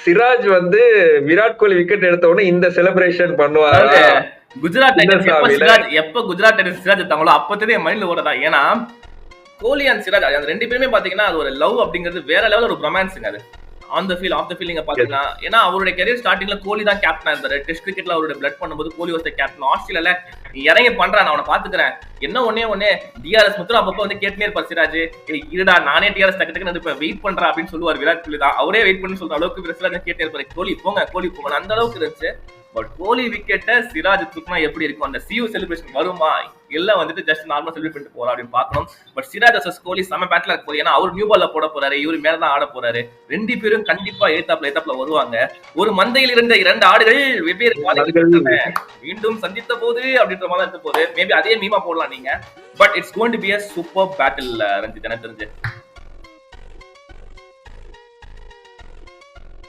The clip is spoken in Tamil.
சிராஜ் வந்து விராட் கோலி விக்கெட் எடுத்த உடனே இந்த செலிப்ரேஷன் பண்ணுவாரா? குஜராத் டைட்டன்ஸ் எப்ப குஜராத் டைட்டன்ஸ் சிராஜ் எடுத்தாங்களோ அப்பத்தே என் மைண்ட்ல ஓடதா. ஏன்னா கோலி அண்ட் சிராஜ் அந்த ரெண்டு பேருமே பாத்தீங்கன்னா அது ஒரு லவ் அப்படிங்கிறது வேற லெவல் ஒரு ரொமான்ஸுங்க. அது on the field of the field நீங்க பாத்தீங்கன்னா, ஏன்னா அவருடைய கரியர் ஸ்டார்டிங்ல கோலி தான் கேப்டனா இருந்தாரு. டெஸ்ட் கிரிக்கெட்ல அவருடைய பிளட் பண்ணும்போது கோலி வாஸ் த கேப்டன். ஆஸ்திரேலியால இறங்கி பண்றான், அவனை பாத்துக்கிறேன், என்ன ஒன்னே டிஆர்எஸ் முத்திரம் அப்பப்போ வந்து கேட்டுனே இருப்பார் சிராஜ், இருடா நானே டிஆர்எஸ் டக்கு இருப்பேன் வெயிட் பண்றேன் அப்படின்னு சொல்லுவார். விராட் கோலி தான் அவரே வெயிட் பண்ணி சொல்ற அளவுக்கு சிராஜ் கேட்டே இருப்பாரு, கோலி போங்க அந்த அளவுக்கு இருந்துச்சு. பட் கோலி விக்கெட்ட சிராஜ் தூக்குனா எப்படி இருக்கும், அந்த சியூ செலிப்ரேஷன் வருமா இல்ல வந்துட்டு ஜஸ்ட் நார்மலா செலிப்ரேட் பண்ணிட்டு போறா அப்படின்னு பாக்கணும். பட் சிராஜ் வர்சஸ் கோலி செம பேட்டில் இருக்க போகுது. ஏன்னா அவர் நியூ பால்ல போட போறாரு, இவரு மேலதான் ஆட போறாரு. ரெண்டு பேரும் கண்டிப்பா ஏத்தாப்ல வருவாங்க. ஒரு மந்தையில் இருந்த இரண்டு ஆடுகள் வெவ்வேறு மீண்டும் சந்தித்த போது அப்படின்ற மாதிரி இருக்க போது மேபி அதே மீமா போடலாம் நீங்க. But it's going to be a super battle Ranjith எனக்கு தெரிஞ்சு.